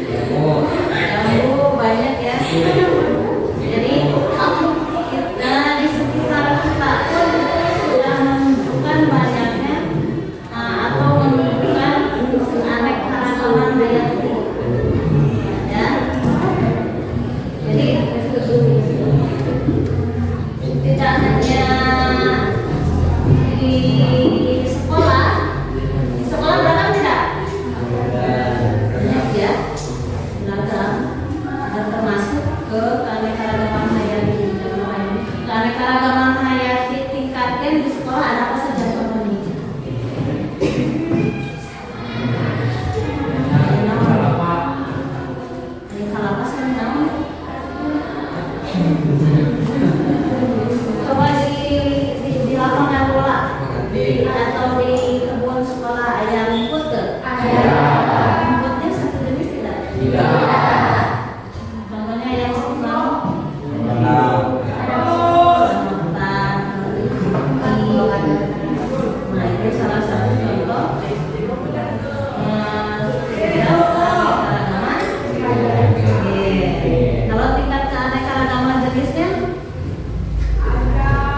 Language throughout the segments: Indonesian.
Jambu banyak ya. Jadi kita di sekitar kita pun sudah menunjukkan banyaknya atau menunjukkan keanekaragaman hayati. Ya. Jadi tidak hanya di sekolah beragam tidak? Banyak ya, beragam dan termasuk ke keanekaragaman hayati. Keanekaragaman hayati tingkatkan di sekolah ada apa saja contohnya? Kalapas kan tahu? Coba di lapangan bola atau di kebun sekolah ada rumput tuh? Ada. Rumputnya satu jenis tidak? Tidak. Contohnya yang mau? Ada rambutan. Nah itu salah satu contoh keanekaragaman. Kalau tingkat keanekaragaman jenisnya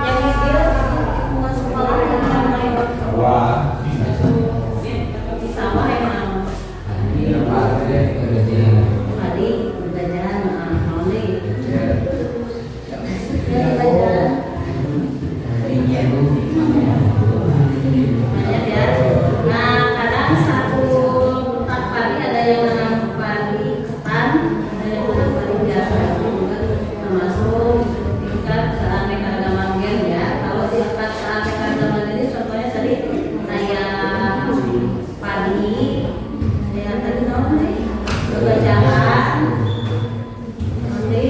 yang ideal lingkungan sekolah yang mulai di sawah emang tadi jajan only banyak ya. Nah kadang satu tempat padi ada yang menanam padi ketan, ada yang menanam padi biasa, itu juga termasuk tingkat keanekaragaman gen ya. Kalau tingkat keanekaragaman ini contohnya tadi kayak padi, yang tadi namanya kegajahan. Nanti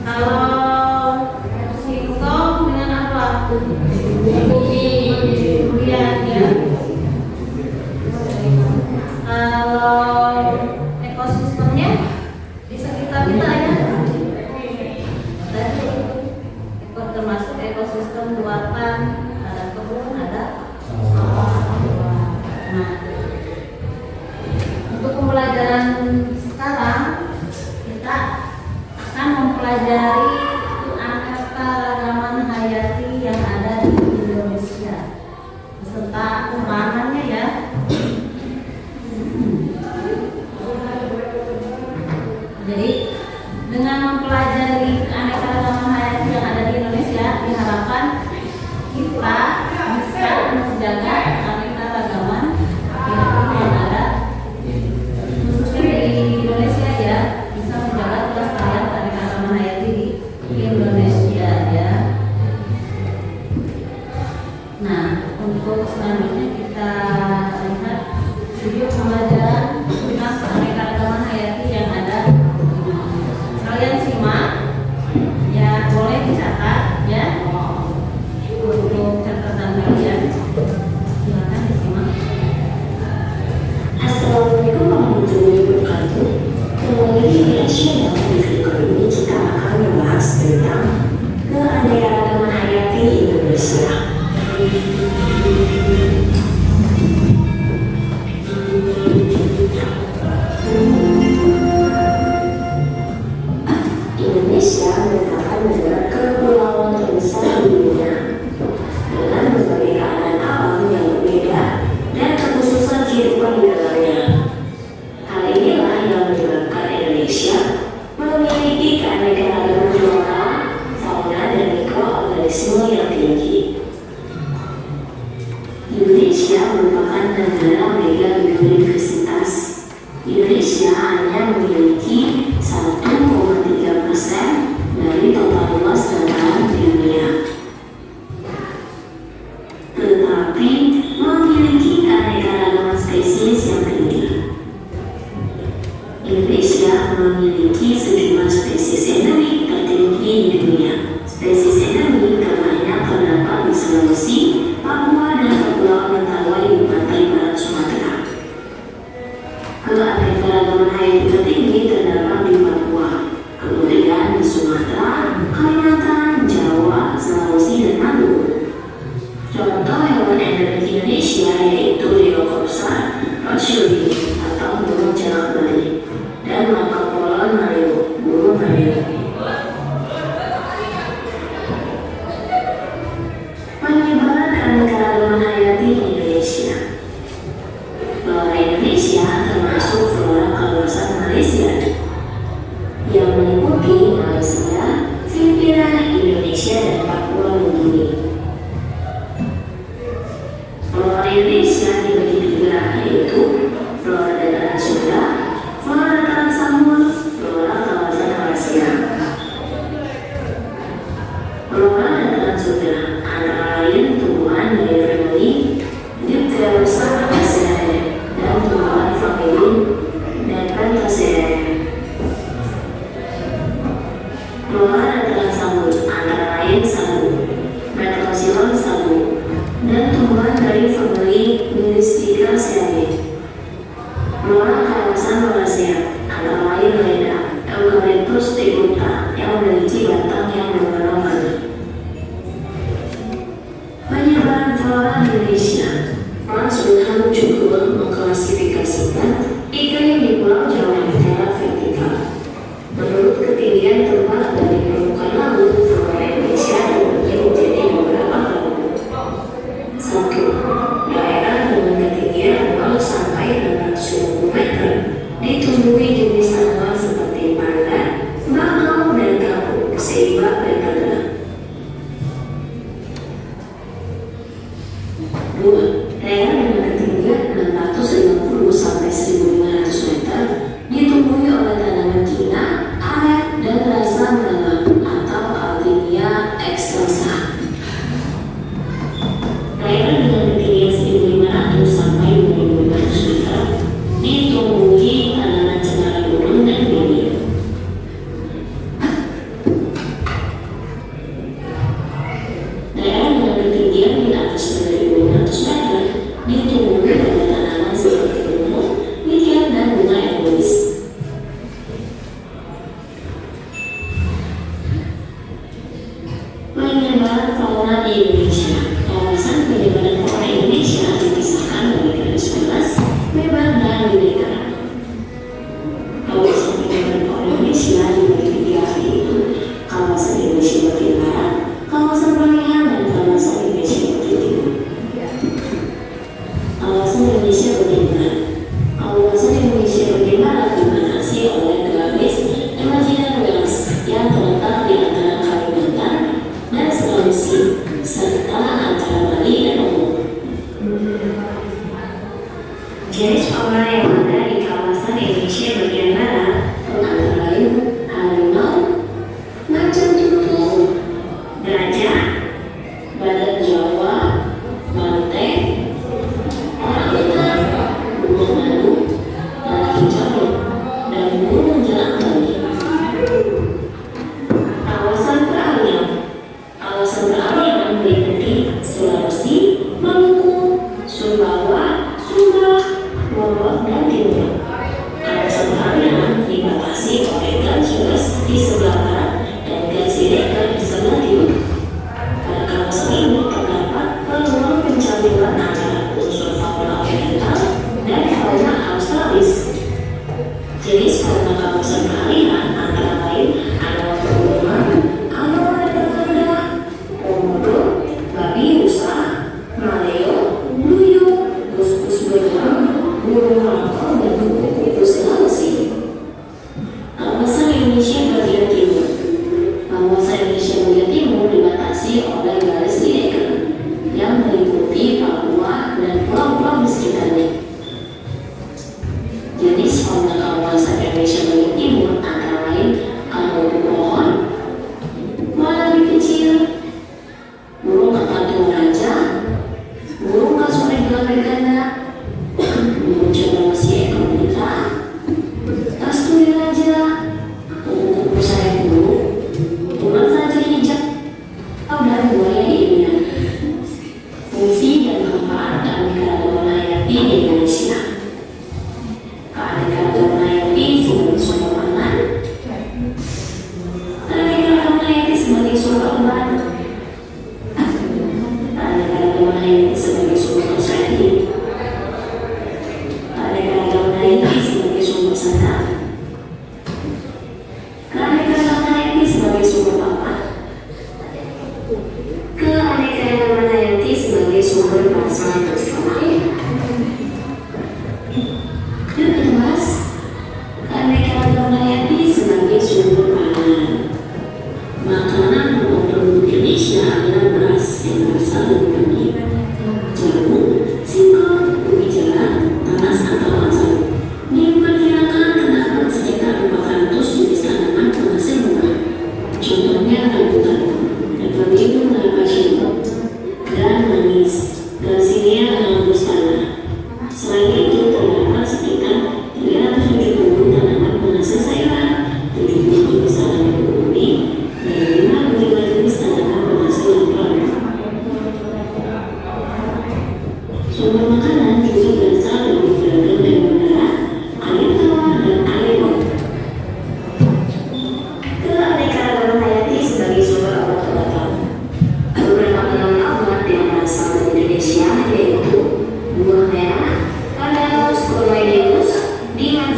kalau singkong dengan apa? Durian ya. Kalau ekosistemnya di sekitar kita ya. Tadi termasuk ekosistem luapan, ada kebun, ada sawah. Nah, untuk pembelajaran sekarang kita akan mempelajari keanekaragaman hayati yang ada di Indonesia beserta umpamannya ya. Jadi dengan mempelajari keanekaragaman hayati yang ada di Indonesia diharapkan kita bisa menjaga keanekaragaman hayati yang ada khususnya di Indonesia ya, bisa menjaga kelestarian keanekaragaman hayati di Indonesia ya. Nah untuk selanjutnya kita lihat video pembelajaran tentang keanekaragaman hayati yang ada. Kalian simak ya, boleh dicatat ya untuk catatan kalian. Silakan disimak. Assalamualaikum warahmatullahi wabarakatuh. Kembali lagi di Asia dan video kali ini kita akan membahas tentang keanekaragaman hayati Indonesia. Indonesia merupakan negara kepulauan terbesar di dunia dengan berbagai keadaan alam yang berbeda dan kekhususan kehidupan di dalamnya. Hal inilah yang menyebabkan Indonesia memiliki keanekaragaman flora, fauna, dan mikroorganisme yang tinggi. Indonesia merupakan negara megabiodiversitas. Indonesia hanya memiliki 1,3% dari total luas dataran di dunia, tetapi memiliki keanekaragaman spesies yang tinggi. Indonesia memiliki sejumlah spesies endemik tertinggi di dunia. Spesies endemik terbanyak terdapat di Sulawesi, Papua, dan Kepulauan Mentawai di pantai barat Sumatera. Keanekaragaman hayati tertinggi terdapat di Papua, kemudian di Sumatera, Kalimantan, Jawa, Sulawesi, dan Maluku. Contoh hewan endemik Indonesia yaitu Rheocorsa rothschildi atau burung kawasan Malaysia, antara lain Leda, Eucalyptus teguta yang memiliki batang yang berwarna-warni. Penyebaran flora Indonesia. Frans Wilhelm juga mengklasifikasikan iklim di Pulau Jawa secara vertikal. Menurut ketinggian tempat dari permukaan laut, flora Indonesia dibagi menjadi beberapa kelompok. 1. Daerah dengan ketinggian 0 sampai 650 meter ditumbuhi jenis tanaman seperti pandan, bakau, dan kapuk, seimbang dan tengah. 2. Daerah dengan ketinggian 650 sampai 1.500 meter ditumbuhi oleh tanaman Cina, aret, dan rasa menengah atau Alpinia excelsa. Daerah dengan ketinggian 1.500 sampai 2.500 meter ditumbuhi tanaman cemara gunung dan bibit. Daerah dengan ketinggian di atas 2.500 meter ditumbuhi oleh tanaman seperti lumut, niken, dan bunga egois. Penyebaran fauna di Indonesia. Kawasan penyebaran fauna Indonesia dipisahkan dari garis bebas, lebar, dan militer. Kawasan penyebaran fauna Indonesia dibagi 3, yaitu kawasan Indonesia bagian barat, kawasan peralihan, dan kawasan Indonesia bagian timur. Kawasan Indonesia bagian barat. Kawasan Indonesia bagian barat dibatasi oleh garis Imaginary Wales yang terletak di antara Kalimantan dan Sulawesi, serta antara Bali dan Lombok. Jenis fauna yang ada di kawasan Indonesia bagian barat antara lain harimau, macan tutul, gajah, badak Jawa, banteng, orangutan, burung madu, tanah hijau, dan burung jelang Bali. Kawasan peralihan. Kawasan peralihan meliputi Sulawesi, Maluku, Sumbawa, Sumba, Lombok, dan Timur. Kawasan peralihan dibatasi oleh Gaj West di sebelah barat dan Gaj Hidegan di sebelah timur. Pada kawasan ini terdapat peluang pencampuran antara unsur fauna oriental dan fauna australis. Jenis fauna kawasan peralihan antara lain adalah purma, anoa anaconda, komodo, babi rusa, maleo, duyung, gus-gus beruang, burung rangkong, dan kupu-kupu Sulawesi. Kawasan Indonesia bagian timur. Kawasan Indonesia bagian timur dibatasi oleh garis Lideker yang meliputi Papua dan pulau-pulau di sekitarnya. Jenis fauna kawasan Indonesia bagian timur antara lain kanopus pohon, wallaby kecil, burung kakatua raja, burung kasuariga ganda, burung cendrawasih ekomita, kasturi raja, kupu-kupu sayap burung, ular raja hijau, dan buaya ilmiah. Fungsi dan manfaat keanekaragaman hayati di Indonesia. Keanekaragaman hayati sebagai sumber pangan,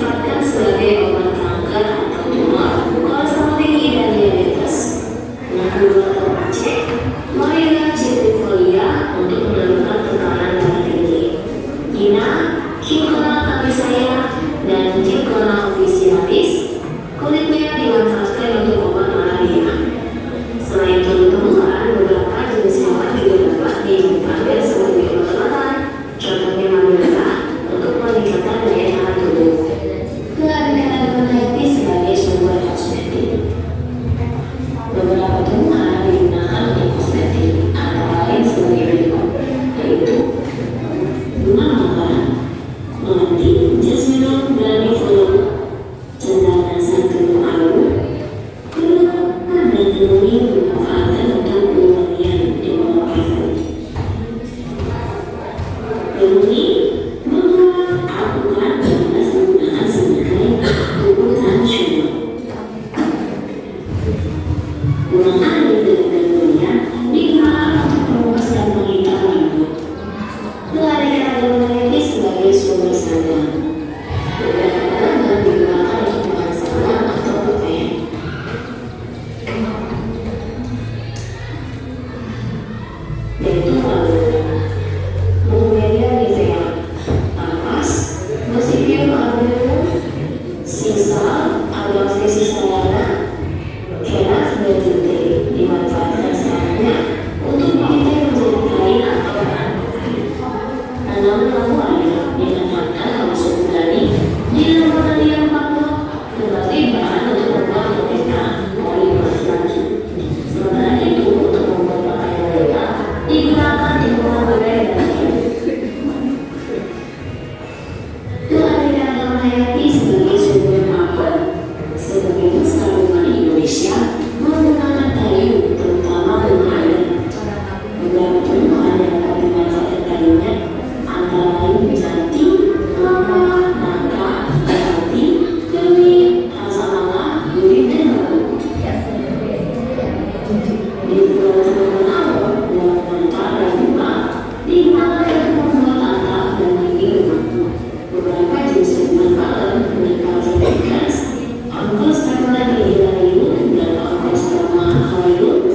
dimanfaatkan sebagai obat kanker atau tumor, kolesterol tinggi dan diabetes. Yang kedua terpacek, Moira citrifolia untuk menurunkan tekanan darah tinggi. Ina, Cincona camisaya, dan Cincona officinalis, kulitnya dimanfaatkan untuk obat malaria. Selain itu ditemukan beberapa jenis hewan juga dapat dimanfaatkan sebagai obat-obatan, contohnya manila untuk meningkatkan daya tahan tubuh. Keanekaragaman hayati sebagai sumber kosmetik. Beberapa tumbuhan digunakan untuk kosmetik, antara lain sebagai berikut, yaitu bunga mawar, melati, jasminum, granifolium, cendana santum alu, dan tenuni bermanfaatkan untuk penyembuhan di bawah private. Tenuni membuat alpukat bebas menggunakan sebagai tubuh transhuman. Bunga air dan tenuninya digunakan untuk mengupas dan menghitam rambut. Keanekaragaman hayati sebagai sumber sandang. Beberapa tanaman digunakan untuk bahan sandang atau pakaian. Yaitu Bomberia nivea, Ampas, Gossypium arboreum, Sisal, Agavesis-Salana, Keras dan Jute dimanfaatkan selanjutnya untuk digital menjadi kain atau bahan pakaian. Tanaman lampu air dimanfaatkan oleh suku Tani di dalam yang Papua sebagai bahan untuk membuat mereka polimers. Sementara itu untuk membuat pakaian mereka digunakan timbungan budaya dan keanekaragaman hayati sebagai sumber pakan. Sebagai besar rumah di Indonesia menggunakan kayu, terutama bunga air. Beberapa tumbuhan yang dapat dimanfaatkan kayunya antara lain jati, kelapa, nangka, jati, kewi, rasamala, duri, dan bambu. Di beberapa tumbuhan awal, dalam nangka dan bunga digunakan untuk membuat atap dan dinding rumah. Beberapa jenis tumbuhan palem meningkat signifikan. Oncostrama hideraeum dan Oncostrama halium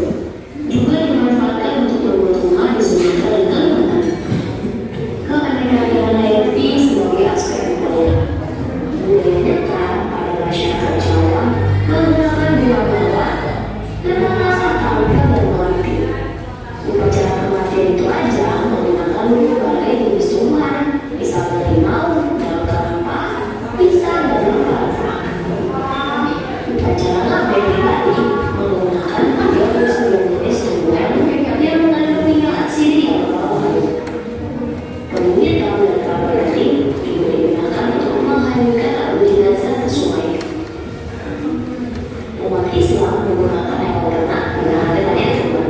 juga dimanfaatkan untuk membuat rumah di Sumatera dan Kalimantan. Keanekaragaman hayati sebagai aspek budaya. Budaya dekat pada masyarakat Jawa menggunakan bunga bawah, termasuk tangga dan melati. Upacara kematian itu aja menggunakan berbagai jenis tumbuhan, misalnya limau, daun kelapa, pisang, dan kelapa. Upacara labeng tadi menggunakan 39 jenis tumbuhan yang mengandung minyak atsiri atau bawang. Kemudian daun dan kelapa gading juga digunakan untuk menghadirkan abu jenazah ke sungai. Umat Islam menggunakan hewan ternak dengan adanya kurban,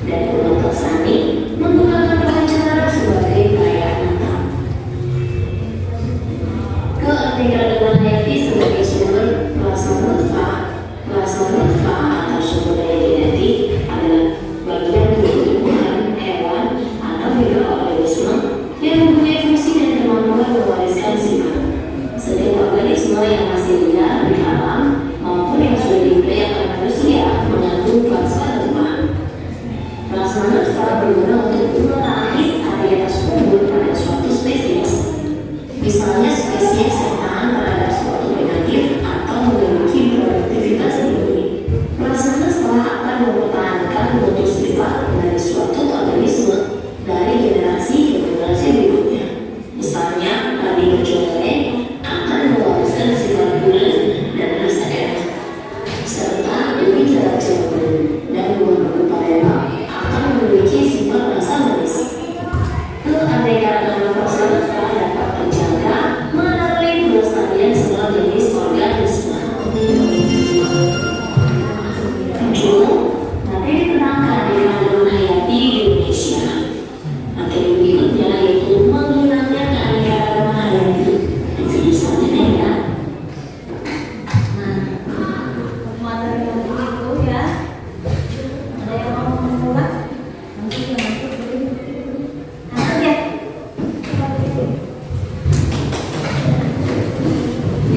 dan umat Nasrani menggunakan upacara sebagai perayaan Natal. Keanekaragaman hayati sebagai sumber plasma nutfah. Plasma nutfah atau sumber daya genetik adalah bagian tubuh tumbuhan, hewan, atau mikroorganisme yang mempunyai fungsi dan kemampuan mewariskan sifat. Setiap organisme yang masih liar di alam maupun yang sudah dipelihara oleh manusia mengandung plasma nutfah. Plasma nutfah berguna untuk mengurangi aktivitas umur pada suatu spesies. Misalnya spesies yang tahan terhadap suatu penyakit atau memiliki produktivitas tinggi. Plasma nutfah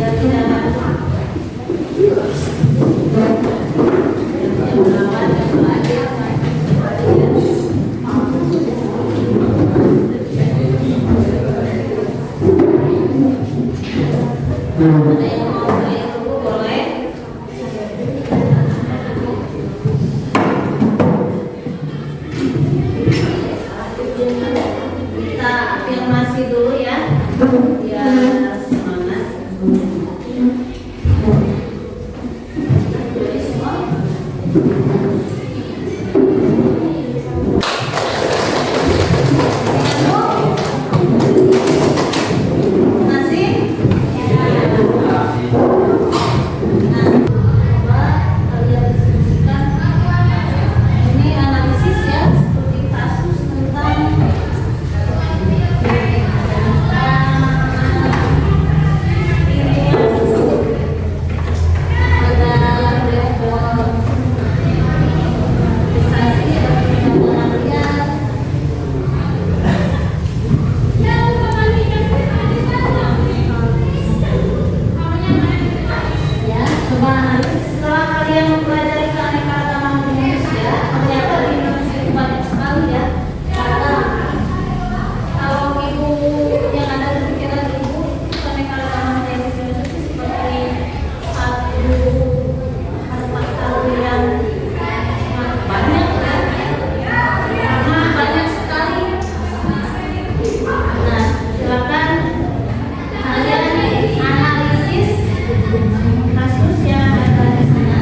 tidak yang merawat yang belajar ada yang mau saya dulu boleh. Kita afirmasi dulu ya biar semangat. Jadi semua masih coba kalian diskusikan. Ini analisis ya, seperti kasus tentang ya, coba setelah kalian mempelajari keanekaragaman Indonesia, ternyata di Indonesia itu banyak sekali ya. Karena kalau ibu yang ada di pikiran ibu, keanekaragaman Indonesia itu seperti satu harta karun yang sangat banyak ya. Karena banyak sekali. Nah, silakan kalian analisis kasus yang ada di sana.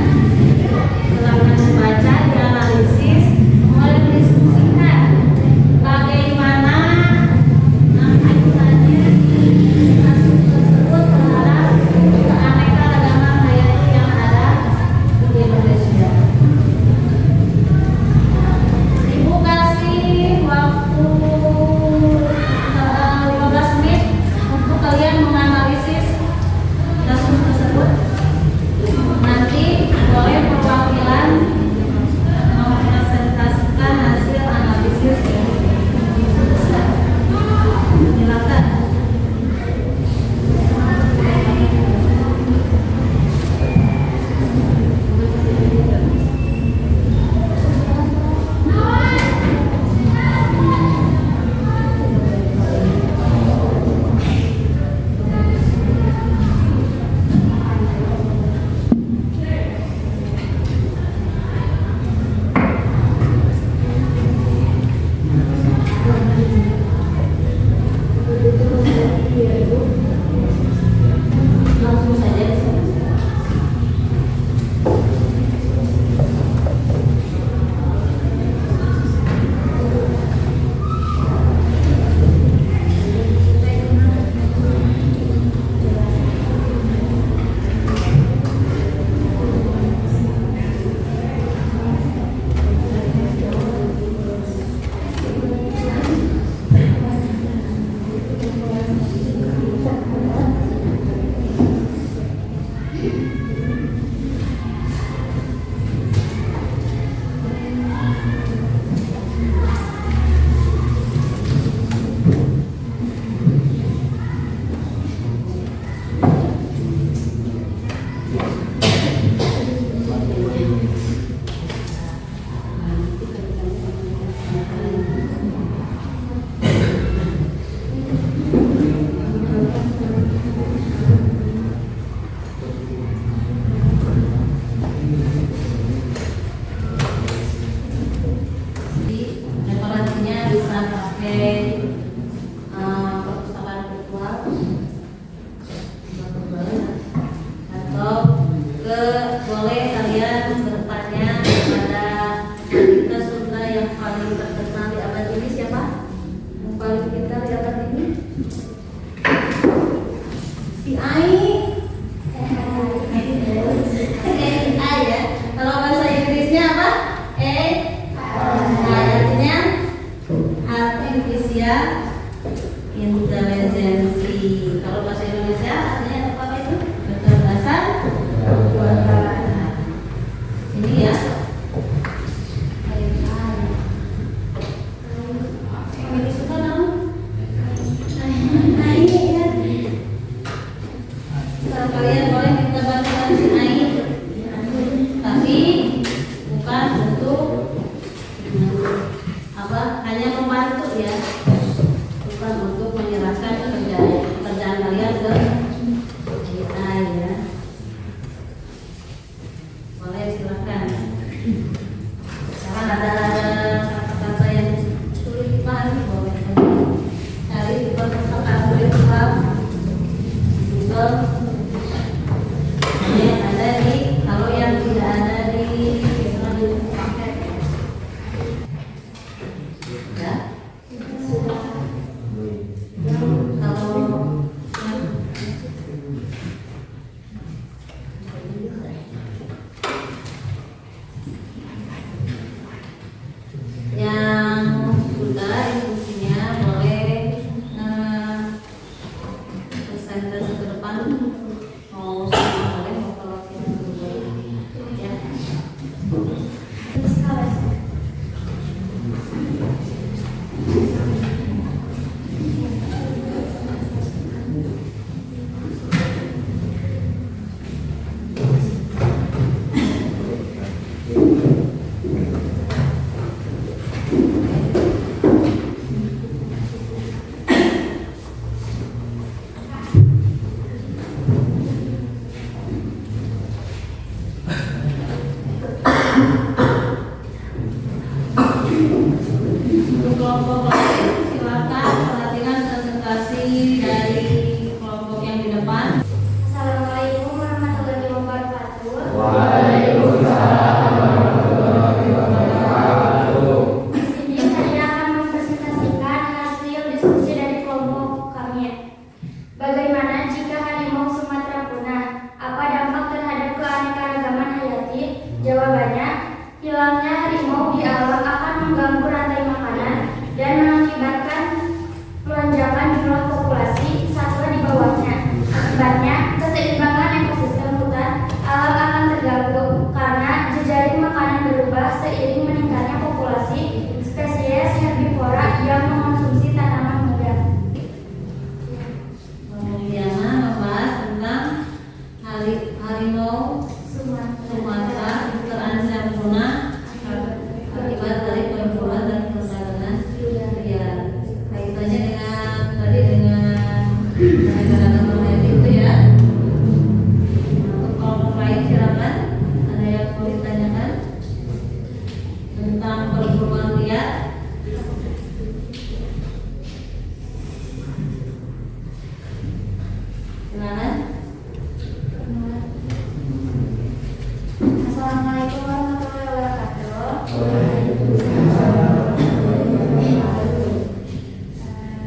kalian boleh minta bantuan si Ain, tapi bukan untuk hanya membantu ya, bukan untuk menyerahkan pekerjaan kalian ke kita ya. Boleh silakan. Sekarang ada kata-kata yang sulit dipahami, boleh cari di perpustakaan Google. Yang ada di, kalau yang tidak ada di paket ya. Yang sudah instruksinya boleh presentasi ke depan, mau semua boleh, mau kalau kita boleh ya. Untuk kelompok lain silakan perhatikan presentasi dari kelompok yang di depan. Assalamualaikum warahmatullahi wabarakatuh. Waalaikumsalam warahmatullahi wabarakatuh. Di sini saya akan mempresentasikan hasil diskusi dari kelompok kami. Bagaimana jika harimau Sumatera punah? Apa dampak terhadap keanekaragaman hayati? Jawabannya, hilangnya harimau di alam akan mengganggu rantai makanan dan mengakibatkan lonjakan jumlah populasi satwa di bawahnya. Akibatnya, keseimbangan ekosistem hutan alam akan terganggu karena jejaring makanan berubah seiring meningkatnya populasi spesies herbivora yang mengonsumsi tanaman muda. Kemudian membahas tentang harimau Sumatera terancam punah akibat dari perburuan dan perdagangan liar. Kaitannya dengan tadi dengan negara-negara itu ya. Untuk kelompok lain silakan, ada yang mau ditanyakan tentang perburuan liar. Silakan. Assalamualaikum warahmatullahi wabarakatuh.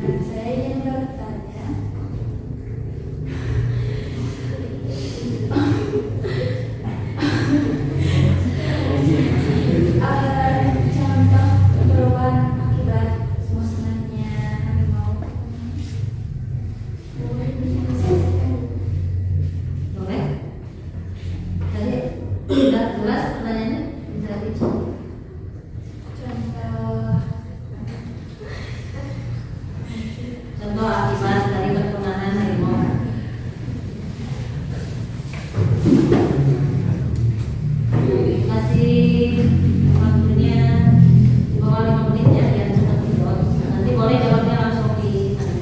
Saya ingin bertanya. Contoh perubahan akibat musnahnya harimau. Boleh? Tadi sudah jelas pertanyaannya, bisa dicek. Contoh akibat dari perpunahan harimau. Kasih waktunya di bawah 5 menit ya, biar cepat dijawab. Nanti boleh jawabnya langsung di sana.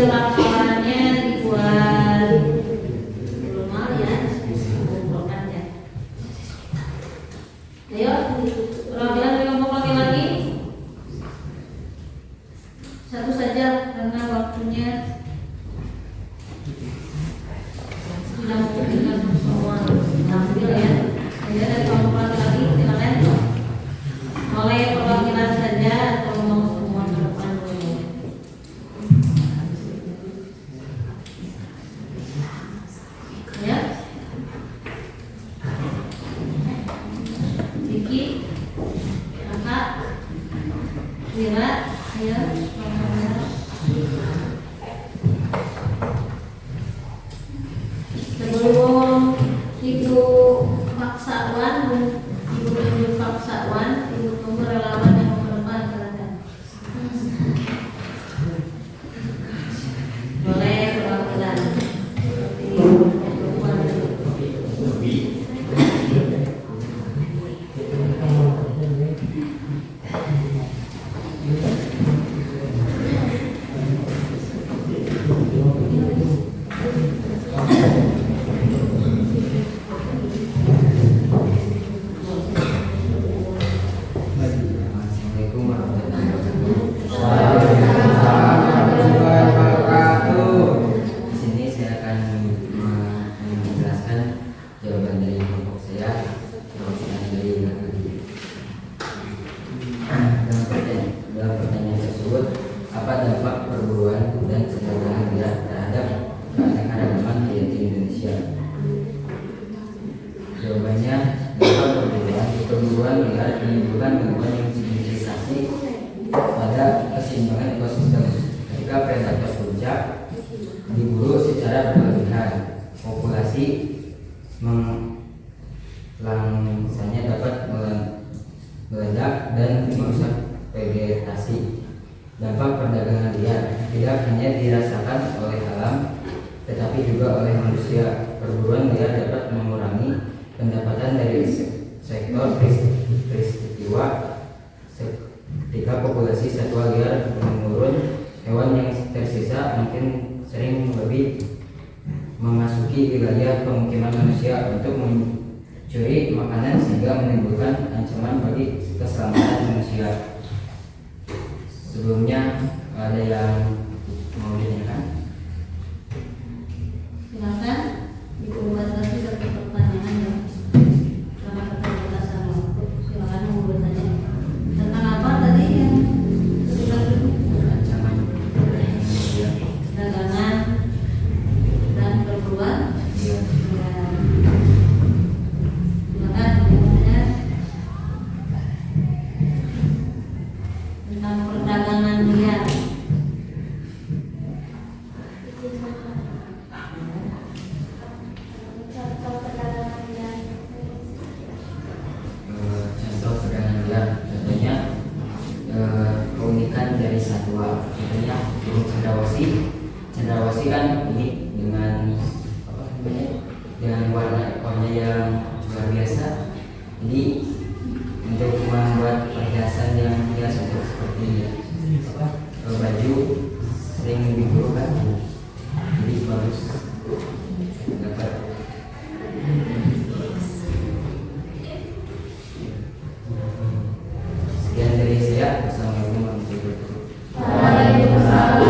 hasil laporannya dibuat normal ya, bukan ya. Ayo, perwakilan kelompok laki-laki satu saja karena waktunya sudah memungkinkan semua tampil ya. Jadi dari kelompok laki-laki silakan. Oleh perwakilan saja atau mau semua ke depan dulu. Ya. Vicky, Kakak, Wira, ayo. Sebelum Ibu Paksawan, Ibu Paksawan, Ibu tunggu relawan yang mau ke depan silakan. Boleh perwakilan. Assalamualaikum warahmatullahi wabarakatuh. Di sini saya akan menjelaskan jawaban dari kelompok saya, perwakilan dari laki-laki. Dalam pertanyaan tersebut, apa dampak perburuan dan perdagangan liar terhadap keanekaragaman hayati Indonesia? Jawabannya, dampak perburuan liar menimbulkan gangguan yang signifikasi pada keseimbangan ekosistem. Ketika predator puncak diburu secara berlebihan, populasi langsanya dapat meledak dan merusak vegetasi. Dampak perdagangan liar tidak hanya dirasakan oleh alam, tetapi juga oleh manusia. Perburuan liar dapat mengurangi pendapatan dari sektor peristiwa. Ketika populasi satwa liar menurun, hewan yang tersisa mungkin sering lebih memasuki wilayah pemukiman manusia untuk mencuri makanan sehingga menimbulkan ancaman bagi keselamatan manusia. Sebelumnya ada yang mau ditanyakan? Silakan dibatasi satu pertanyaan ya. Karena keterbatasan waktu, silakan mau bertanya tentang apa tadi yang sudah Ancaman manusia. dagangan dan perburuan. Iya. Ya. Silakan bertanya tentang perdagangan liar. Contoh perdagangan liar. Contoh perdagangan liar, contohnya keunikan dari satwa, contohnya burung cendrawasih. Cendrawasih kan unik dengan apa namanya, dengan warna ekornya yang luar biasa. Jadi untuk membuat perhiasan yang hias seperti apa, baju sering diburu kan, jadi bagus dapat. Sekian dari saya. Wassalamualaikum warahmatullahi wabarakatuh.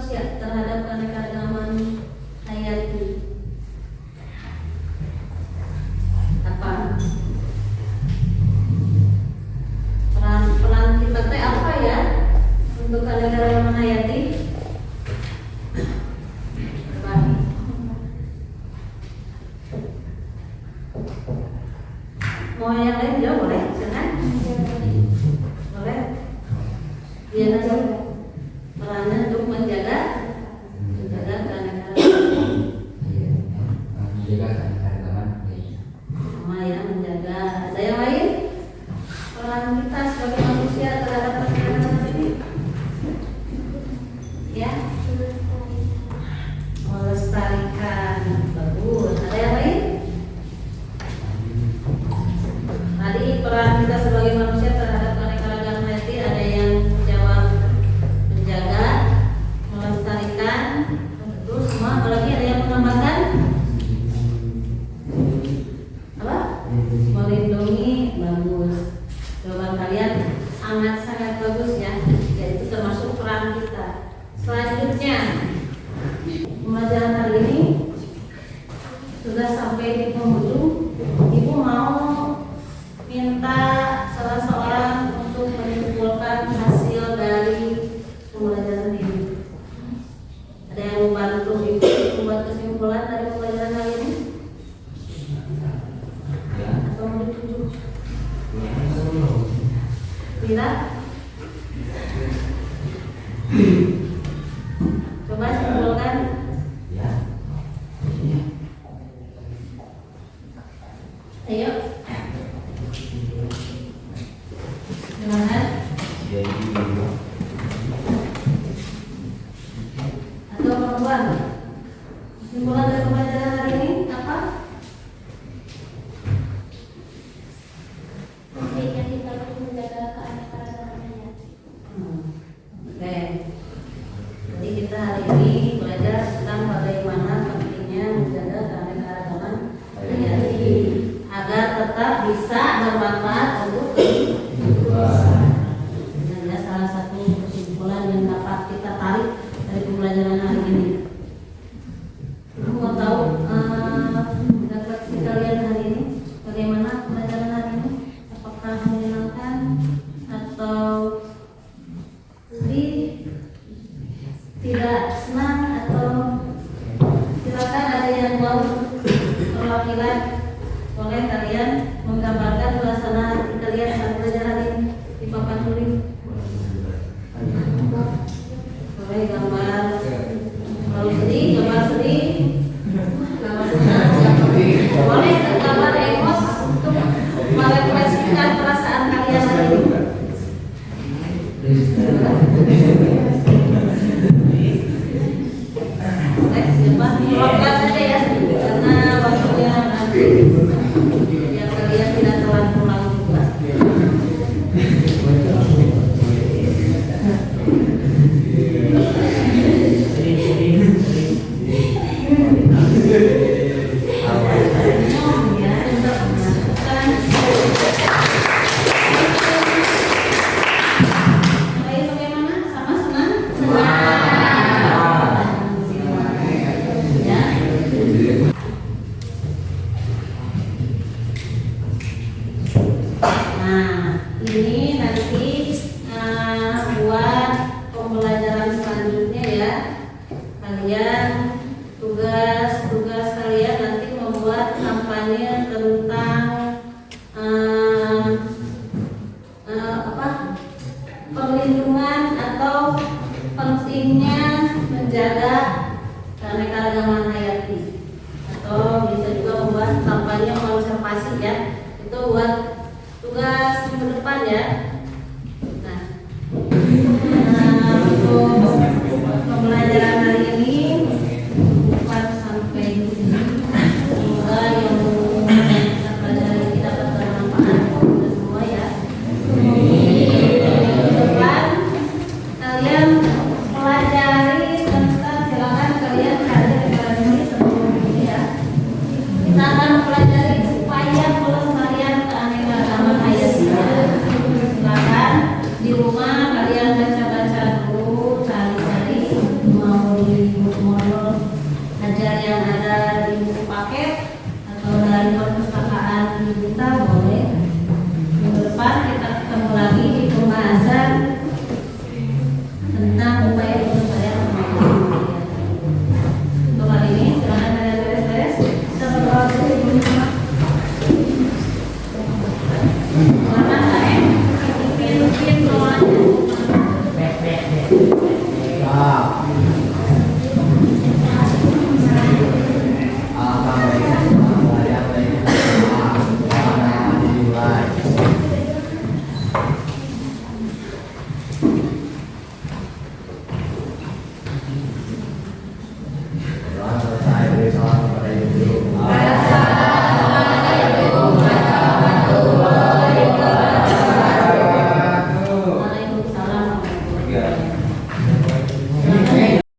manusia terhadap keanekaragaman hayati. Apa? Peran kita teh apa ya untuk keanekaragaman hayati? Apa? Mau yang lain juga boleh, silakan. Boleh. Iya nanti perannya untuk menjaga keanekaragaman. Menjaga keanekaragaman. Sama ya, menjaga. Ada yang lain? Peran kita sebagai manusia terhadap keanekaragaman ini? Ya, melestarikan. Bagus. Ada yang lain? Tadi peran kita sebagai manusia terhadap keanekaragaman hayati ada yang jawab menjaga, melestarikan, terus semua. Apalagi ada yang menambahkan apa? Melindungi. Bagus. Jawaban kalian sangat bagus ya. Jadi itu termasuk peran kita. Selanjutnya pembelajaran hari ini sudah sampai di penghujung. Ibu mau minta salah seorang untuk menyimpulkan hasil dari pembelajaran ini. Ada yang membantu ibu membuat kesimpulan dari pembelajaran hari ini? Atau mau ditunjuk? Bila? Coba simpulkan. Ayo. Silakan. Atau perempuan? Simpulan dari pembelajaran hari ini apa? Pentingnya kita untuk menjaga keanekaragaman hayati. Oke. Jadi kita hari ini belajar tentang bagaimana pentingnya menjaga keanekaragaman hayati agar tetap bisa bermanfaat untuk kehidupan. Ini adalah salah satu kesimpulan yang dapat kita tarik dari pembelajaran hari ini. Aku mau tahu refleksi kalian hari ini, bagaimana pembelajaran hari ini? Apakah menyenangkan atau tidak senang, atau silakan ada yang mau perwakilan, boleh kalian menggambarkan suasana hati kalian saat belajar hari ini di papan tulis. Boleh gambar kalau sedih, gambar sedih, gambar senang, boleh gambar emos untuk merefleksikan perasaan kalian hari ini. Silakan saja ya, karena waktunya habis. Biar kalian tidak telat pulang juga. Bagaimana? Sama senang? Nah, ini nanti buat pembelajaran selanjutnya ya. Kalian tugas kalian nanti membuat kampanye tentang perlindungan atau pentingnya menjaga keanekaragaman hayati, atau bisa juga membuat kampanye konservasi ya. Itu buat tugas minggu depan ya. Nah, untuk pembelajaran hari ini 4 sampai di sini. Semoga yang kita pelajari ini dapat bermanfaat untuk semua ya. Minggu depan kalian pelajari tentang, silakan kalian hadir di kelas ini sebelum ini ya. Kita akan pelajari upaya pelestarian keanekaragaman hayati. ajar yang ada di buku paket atau dari perpustakaan digital boleh. Minggu depan kita ketemu lagi di pembahasan tentang upaya penyelesaian permasalahan. Untuk kali ini silakan kalian beres-beres. Kita berdoa dulu sebelum kita. Silakan kalian pimpin doanya.